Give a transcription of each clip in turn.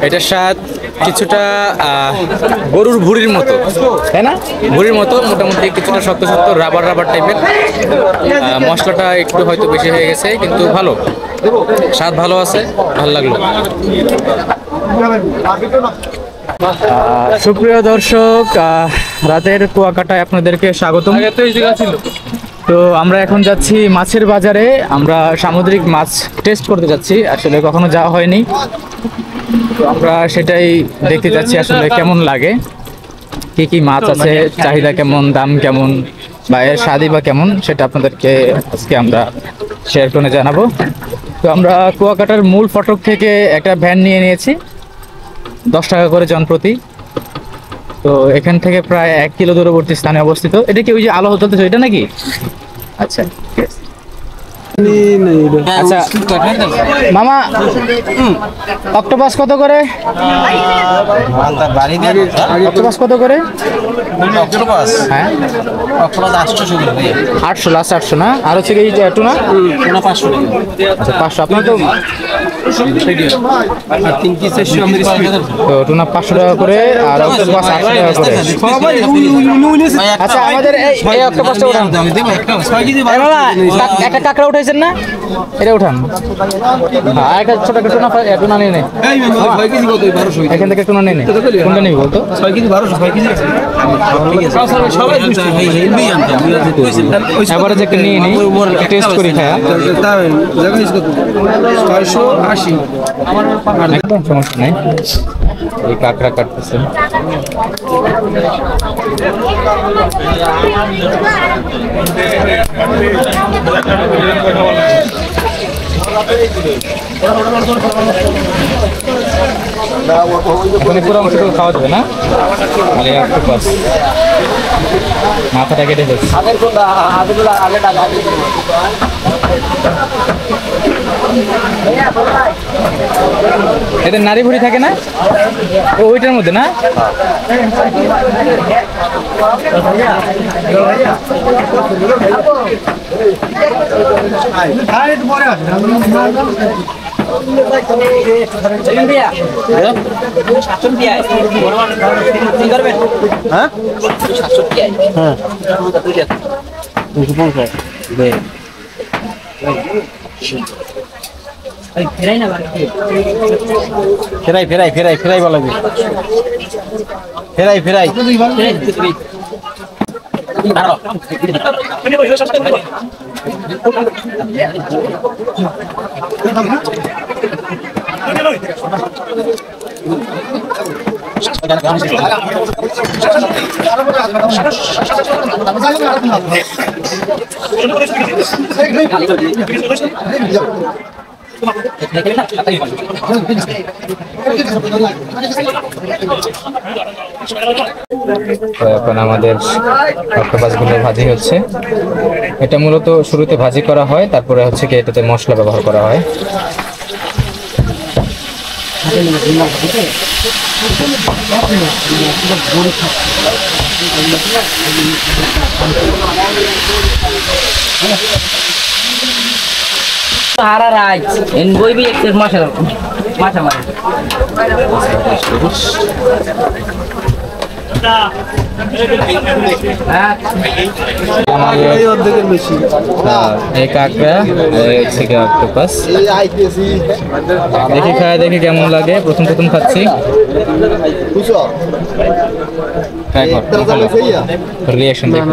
এটার স্বাদ কিছুটা গরুর ভুঁড়ির মতো, তাই না? ভুঁড়ির মতো, মোটামুটি কিছুটা শক্ত শক্ত রাবার রাবার টাইপের। মশলাটা একটু হয়তো বেশি হয়ে গেছে, কিন্তু ভালো, স্বাদ ভালো আছে, ভালো লাগলো। সুপ্রিয় দর্শক, রাতের কুয়াকাটায় আপনাদেরকে স্বাগতম। তো আমরা এখন যাচ্ছি মাছের বাজারে, আমরা সামুদ্রিক মাছ টেস্ট করতে যাচ্ছি। আসলে কখনো যাওয়া হয়নি, তো আমরা সেটাই দেখতে যাচ্ছি আসলে কেমন লাগে, কি কি মাছ আছে, চাহিদা কেমন, দাম কেমন, বা এর স্বাদই বা কেমন, সেটা আপনাদেরকে আজকে আমরা শেয়ার করে জানাবো। তো আমরা কুয়াকাটার মূল ফটক থেকে একটা ভ্যান নিয়ে নিয়েছি, 10 টাকা করে জনপ্রতি। তো এখান থেকে প্রায় 1 কিলো দূরবর্তী স্থানে অবস্থিত। এটা কি ওই যে আলো জ্বলতেছে এটা নাকি? আচ্ছা আচ্ছা মামা, অক্টোপাস কত করে? অক্টোপাস কত করে? হ্যাঁ 800, লাস্ট 800 না? আর হচ্ছে কি টুনা? 500। আচ্ছা 500। আপনার তো টুনা 500 টাকা করে, আর অক্টোপাস 800 টাকা করে। আচ্ছা আমাদের এই অক্টোপাসটা উঠান, একটা কাঁকড়া উঠাইছেন না, এটা উঠান। হ্যাঁ একটা ছোট একটা টুনা নিয়ে নেই, এখান থেকে টুনা নিয়ে নেই। কোনটা নিবি বলতো? 6 কেজি 1200 এবারে যে নিয়ে নিই, টেস্ট করি, খায়া 680। একদম সমস্যা নেই। এই কাঁকড়া কাটতেছে, পুরো অংশটুকু খাওয়া যাবে না? মানে অক্টোপাস মাথাটা কেটে যাচ্ছে। এদের নারী ভুড়ি থাকে না ওইটার মধ্যে না? ফেরাই ফেরাই ফেরাই ফেরাই বলা যায়, ফেরাই ফেরাই এখন আমাদের অক্টোপাসগুলো ভাজি হচ্ছে। এটা মূলত শুরুতে ভাজি করা হয়, তারপরে হচ্ছে কি এটাতে মশলা ব্যবহার করা হয়। Ara Raj, en boy भी एक माशा माशा मारे। এই কাঁকড়া থেকে অক্টোপাস দেখি, খায় দেখি কেমন লাগে। প্রথম প্রথম খাচ্ছি, রিয়াকশন দেখো।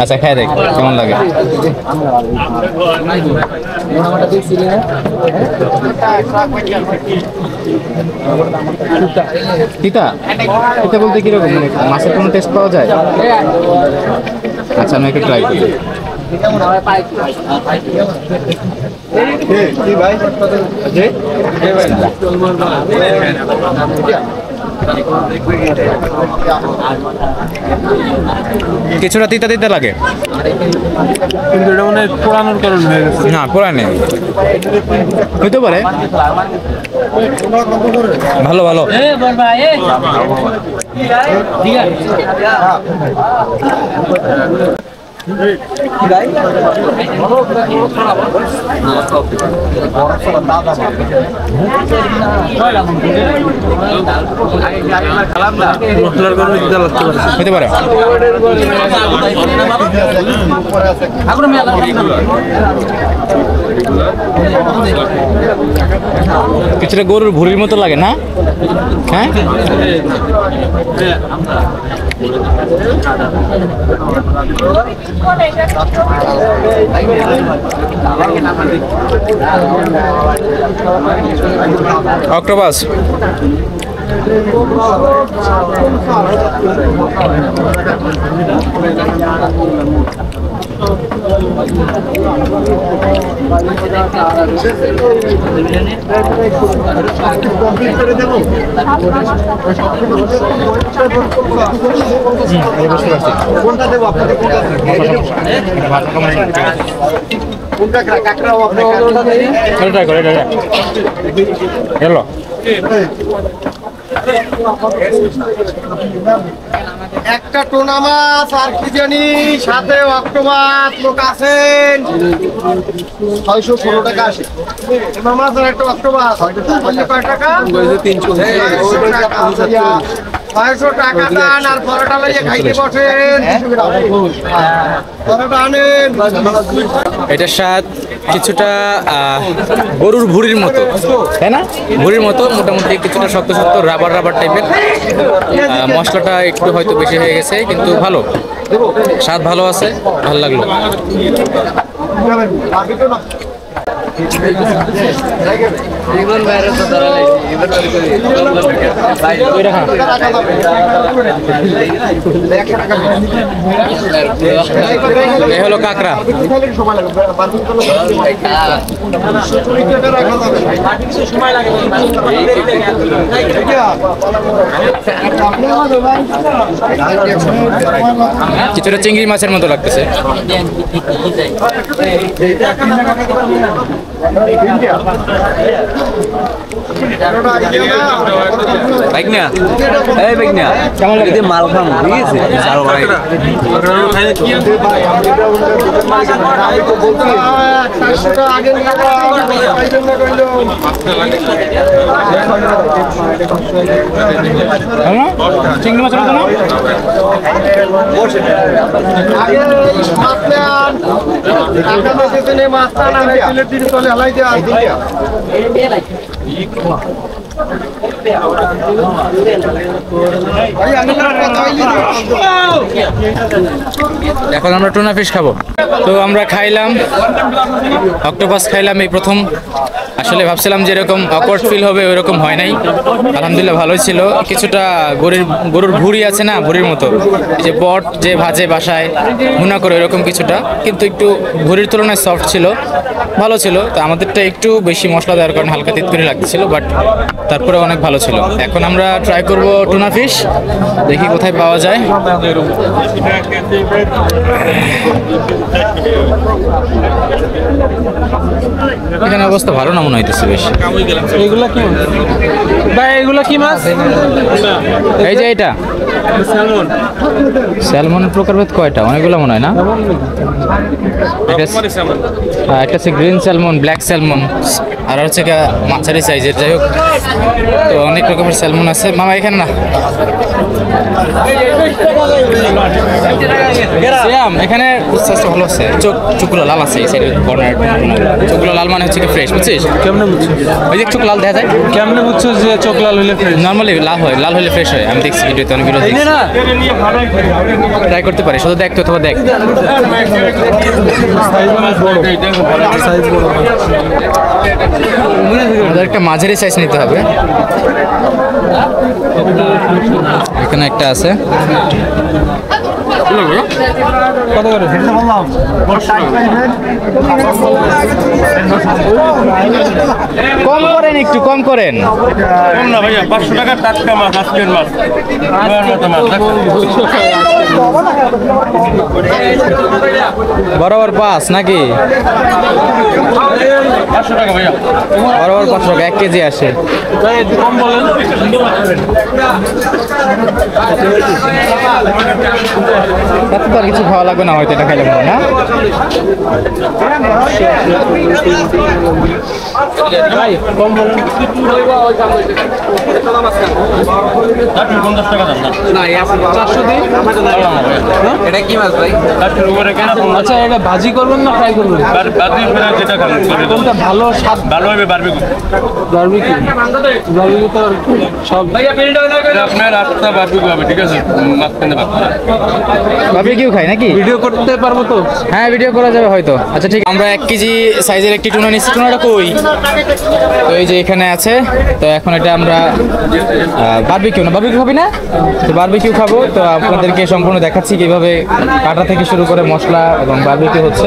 আচ্ছা খায় দেখ কেমন লাগে। তিতা তিতা বলতে কিরকম, মানে মাছের কোনো টেস্ট পাওয়া যায়? আচ্ছা আমি একটু ট্রাই করি। কিছুটা তিতা তিতা লাগে, কিন্তু এটা মানে পোড়ানোর কারণ হয়ে গেছে। না পোড়া নেই, হইতে পারে। ভালো ভালো। হতে পারে। কিছুটা গরুর ভুঁড়ির মতো লাগে না? হ্যাঁ, অক্টোপাস। একটা টোনা মাছ আর কি জানি সাথে অক্টোপাস লোক আছেন 616 টাকা আসে। টোনা মাছ আর একটা অক্টোপাস বললে কয় টাকা? 600 টাকা দান আর পরোটা লইয়ে খাইতে বসেন। পরোটা আনেন। এটার স্বাদ কিছুটা গরুর ভুঁড়ির মতো, তাই না? ভুঁড়ির মতো, মোটামুটি কিছুটা শক্ত শক্ত রাবার রাবার টাইপের। মশলাটা একটু হয়তো বেশি হয়ে গেছে, কিন্তু ভালো, স্বাদ ভালো আছে, ভালো লাগলো। এই হলো কাঁকড়া। কিছুটা চিংড়ি মাছের মতো লাগতেছে। কেমন লাগে? মাল খাম ঠিক আছে। চিংড়ি মাছের মতো না? এখন আমরা টুনা ফিশ খাবো। তো আমরা খাইলাম অক্টোপাস, খাইলাম এই প্রথম। আসলে ভাবছিলাম যে এরকম অকওয়ার্ড ফিল হবে, ওইরকম হয় নাই। আলহামদুলিল্লাহ ভালোই ছিল। কিছুটা গরুর ভুঁড়ি আছে না, ভুঁড়ির মতো, যে বট যে ভাজে বাসায় ভুনা করে, এরকম কিছুটা, কিন্তু একটু ভুঁড়ির তুলনায় সফট ছিল, ভালো ছিল। তো আমাদেরটা একটু বেশি মশলা দেওয়ার কারণে হালকা তিতকুরি লাগছিল, বাট তারপরে অনেক ভালো ছিল। এখন আমরা ট্রাই করব টুনা ফিশ, দেখি কোথায় পাওয়া যায়। এখানে অবস্থা ভালো না মনে হইতেছে বেশ। এগুলা কি ভাই? এগুলা কি মাছ? এই যে এটা স্যালমন। স্যালমনের প্রকারভেদ কয়টা? অনেকগুলো মনে হয় না? একটা হচ্ছে গ্রিন স্যালমন, ব্ল্যাক স্যালমন, আর হচ্ছে মাঝারি সাইজের। যাই হোক, তো অনেক রকমের স্যালমন আছে। মামা এখানে না, এখানে ভালো আছে। চোখগুলো লাল আছে, এই সাইডের কর্নার চোখগুলো লাল, মানে হচ্ছে কি ফ্রেশ, বুঝছিস? কেমনে বুঝছো? ওই যে চোখ লাল দেখা যায়। কেমনে বুঝছো যে চোখ লাল হইলে ফ্রেশ? নর্মালি লাল হয়, লাল হলে ফ্রেশ হয়। আমি দেখছি ভিডিওতে, অনেক ভিডিও দেখছি। ট্রাই করতে পারি, শুধু দেখতে অথবা দেখ। আমাদের একটা মাঝারি সাইজ নিতে হবে। এখানে একটা আছে। কত করে? কম করেন, একটু কম করেন। কম না ভাইয়া, 500 টাকা টাটকা মাছ, আজকের মাছ। বরাবর 5 নাকি? 500 টাকা ভাইয়া। বরাবর 500 টাকা, 1 কেজি আসে। কম বলেন। তাতে তো আর কিছু খাওয়া লাগবে না হয়তো, এটা খাইলে মনে হয় না। এটা কি মাছ ভাই? আচ্ছা, এটা ভাজি করবেন না ফ্রাই করবেন? কোনটা ভালো স্বাদ? ভালো হবে বারবিকিউ। বারবিকিউ তো সব আপনার রাতটা বারবিকিউ হবে, ঠিক আছে? মাঝখানে বারবিকিউ খাই নাকি? ভিডিও করতে পারবো তো? হ্যাঁ, ভিডিও করা যাবে হয়তো। আচ্ছা ঠিক, আমরা 1 কেজি সাইজের একটি টুনা নিচ্ছি। টুনাটা কই? তো এই যে এখানে আছে। তো এখন এটা আমরা বারবিকিউ না, বারবিকিউ খাবি না? তো বারবিকিউ খাবো। তো আপনাদেরকে সম্পূর্ণ দেখাচ্ছি কিভাবে কাটা থেকে শুরু করে মশলা এবং বারবিকিউ হচ্ছে।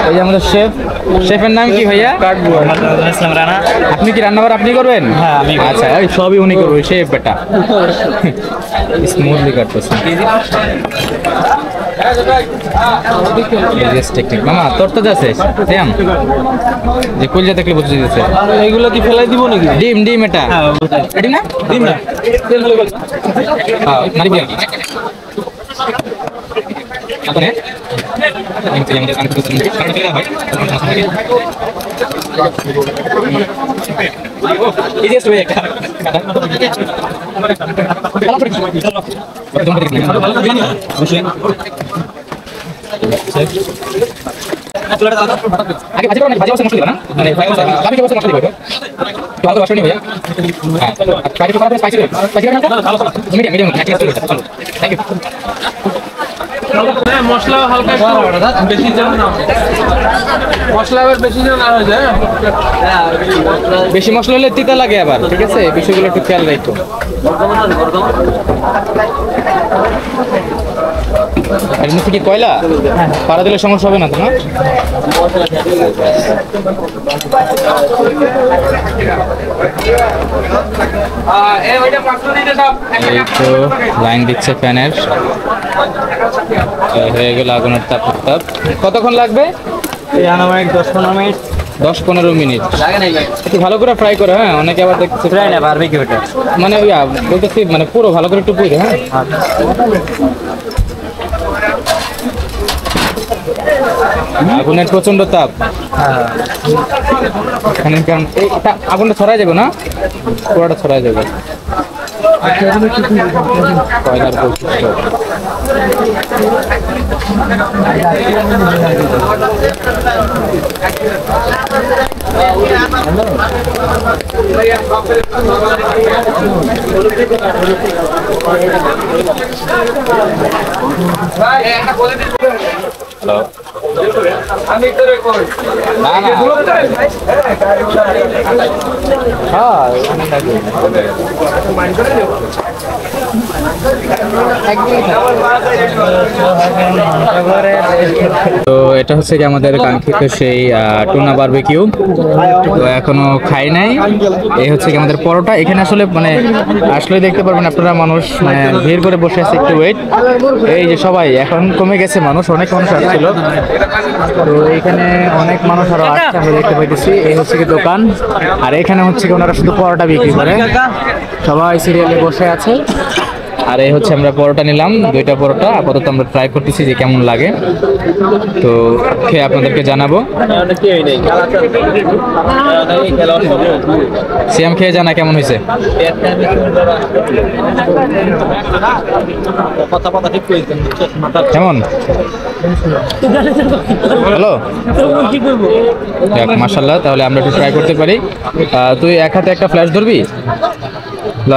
এই যে আমাদের শেফের নাম কি ভাইয়া? রানা। আপনি কি রান্নাবার আপনি করবেন? হ্যাঁ আমি। আচ্ছা, ওই সবই উনি করবে, শেফ বেটা। স্মুথলি কাটতেছে। টেকনিক মামা তোর তো যাচ্ছে শ্যাম যে কইলা দেখলে বুঝে দিতেছে। এইগুলো কি ফেলাই দিব নাকি? ডিম ডিম এটা ডিম না, ডিম না, হ্যাঁ নারী বিয়ার আপনি ইজিয়েস্ট ওয়ে এটা আগে ভাজি করো না, ভাজি অবস্থা মশলা দিবা না, মানে ভাজি কি অবস্থা মশলা দিবা তো ভালো বাসনি ভাইয়া। হ্যাঁ ফ্রাই করে করা স্পাইসি স্পাইসি না, মিডিয়াম মিডিয়াম ঠিক আছে। Thank you. মশলা হালকা বেশি যেন না, মশলা আবার বেশি যেন না হয়ে যায়। বেশি মশলা হলে তিতা লাগে আবার, ঠিক আছে? বিষয়গুলো একটু খেয়াল রাখো। এর মধ্যে কি কয়লা পাড়া দিলে সমস্যা হবে না তো? না এই তো লাইন দিচ্ছে ফ্যানের, হয়ে গেল আগুনের তাপ। কতক্ষণ লাগবে? 10-15 মিনিট। একটু ভালো করে ফ্রাই করে। হ্যাঁ, অনেকে আবার দেখতেছে ফ্রাই না বারবিকিউ এটা, মানে ওই বলতেছি মানে পুরো ভালো করে একটু পুড়ে। হ্যাঁ আগুনের প্রচন্ড তাপ। এখানে কারণ এই আগুনটা ছড়াই যাবে না, পুরোটা ছড়াই যাবে। কয়লার বৈশিষ্ট্য। তো এটা হচ্ছে কি আমাদের কাঙ্ক্ষিত সেই টুনা বারবিকিউ। তো এখনো খাই নাই। এই হচ্ছে কি আমাদের পরোটা। এখানে আসলে মানে আসলে দেখতে পারবেন আপনারা, মানুষ মানে ভিড় করে বসে আছে। একটু ওয়েট, এই যে সবাই এখন কমে গেছে মানুষ, অনেক মানুষ আসছিল। তো এখানে অনেক মানুষ আরো আসছে, আমরা দেখতে পাইতেছি। এই হচ্ছে কি দোকান, আর এখানে হচ্ছে কি ওনারা শুধু পরোটা বিক্রি করে, সবাই সিরিয়ালে বসে আছে। আর এই হচ্ছে আমরা পরোটা নিলাম, 2টা পরোটা। আপাতত আমরা ট্রাই করতেছি যে কেমন লাগে, তো খেয়ে আপনাদেরকে জানাবো। সিয়াম খেয়ে জানা কেমন হয়েছে? কেমন? হ্যালো, মাশাআল্লাহ। তাহলে আমরা একটু ট্রাই করতে পারি। তুই এক হাতে একটা ফ্ল্যাশ ধরবি,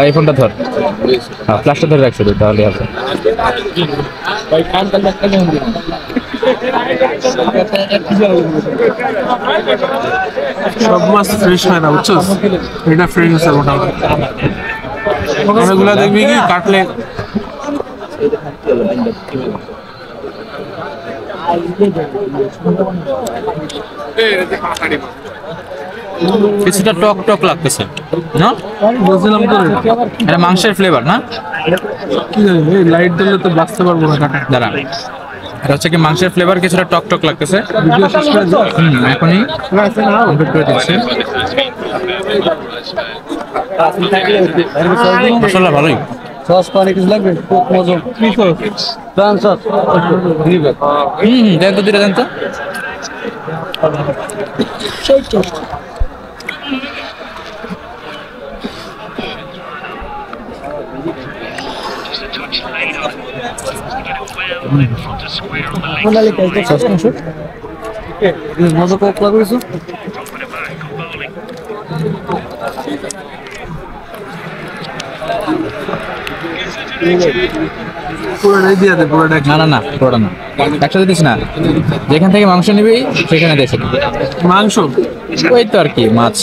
এই ফোনটা ধর। হ্যাঁ, ফ্ল্যাশটা ধরে রাখ শুধু, তাহলে হবে। সব মাছ ফ্রেশ হয় না, বুঝছো? এটা ফ্রেশ আছে মোটামুটি। অনেকগুলো দেখবি কি কাটলে কিছুটা টক টক লাগতেছে না? বলছিলাম তো এটা মাংসের ফ্লেভার না? কি জানি, লাইট দিলে তো বাঁচতে পারবো না কাটা। দাঁড়ান, এটা হচ্ছে কি মাংসের ফ্লেভার কিছুটা টক টক লাগতেছে। এখনই complete করে দিচ্ছি। মশলা ভালোই। সস পানি কিছু লাগবে? মজা কি সস? প্রাণ সস দিবে। দেন তো দুইটা দেন তো। মজা কত লাগবে? পুরোটাই দিয়ে দে, পুরোটা। না না পুরোটা না, একসাথে দিস না, যেখান থেকে মাংস নিবি সেখানে দেখে মাংস ওই তো আর কি মাছ।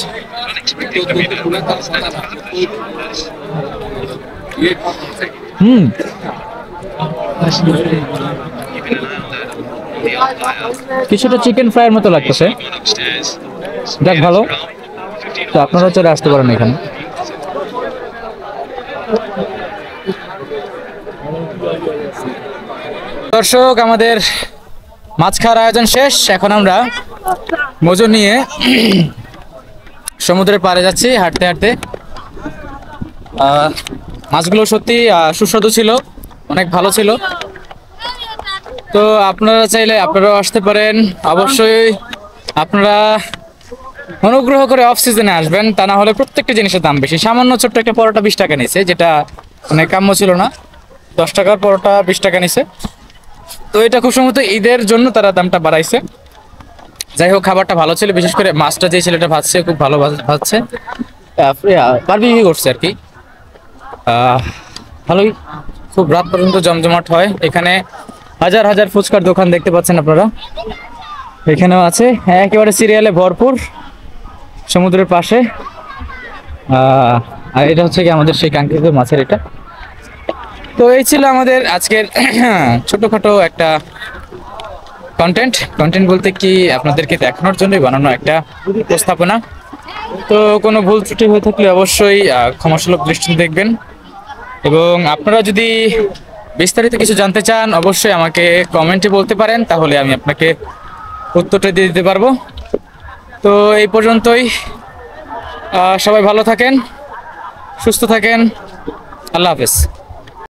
কিছুটা চিকেন ফ্রাইয়ের মতো লাগতেছে, দেখ ভালো। তো আপনারা চলে আসতে পারেন এখানে। দর্শক, আমাদের মাছ খাওয়ার আয়োজন শেষ। এখন আমরা মজু নিয়ে সমুদ্রের পাড়ে যাচ্ছি হাঁটতে হাঁটতে। মাছগুলো সত্যি সুস্বাদু ছিল, অনেক ভালো ছিল। তো আপনারা চাইলে আপনারাও আসতে পারেন। অবশ্যই আপনারা অনুগ্রহ করে অফ সিজনে আসবেন, তা না হলে প্রত্যেকটা জিনিসের দাম বেশি। সামান্য ছোট্ট একটা পরোটা 20 টাকা নিছে, যেটা মানে কাম্য ছিল না। 10 টাকার পরোটা 20 টাকা নিছে। তো এটা খুব সম্ভবত ঈদের জন্য তারা দামটা বাড়াইছে। যাই হোক, খাবারটা ভালো ছিল, বিশেষ করে মাছটা যে ছেলেটা ভাজছে খুব ভালো ভাজছে, বারবিকিউ করছে আর কি। ভালোই, খুব রাত পর্যন্ত জমজমাট হয় এখানে। হাজার হাজার ফুচকার দোকান দেখতে পাচ্ছেন আপনারা, এখানেও আছে, একেবারে সিরিয়ালে ভরপুর সমুদ্রের পাশে। আর এটা হচ্ছে কি আমাদের সেই কাঙ্ক্ষিত মাছের এটা। তো এই ছিল আমাদের আজকের ছোটখাটো একটা কন্টেন্ট বলতে কি আপনাদেরকে দেখানোর জন্যই বানানো একটা উপস্থাপনা। তো কোনো ভুল ত্রুটি হয়ে থাকলে অবশ্যই ক্ষমাসুলভ দৃষ্টিতে দেখবেন। এবং আপনারা যদি বিস্তারিত কিছু জানতে চান অবশ্যই আমাকে কমেন্টে বলতে পারেন, তাহলে আমি আপনাকে উত্তরটা দিয়ে দিতে পারবো। তো এই পর্যন্তই, সবাই ভালো থাকেন, সুস্থ থাকেন, আল্লাহ হাফেজ।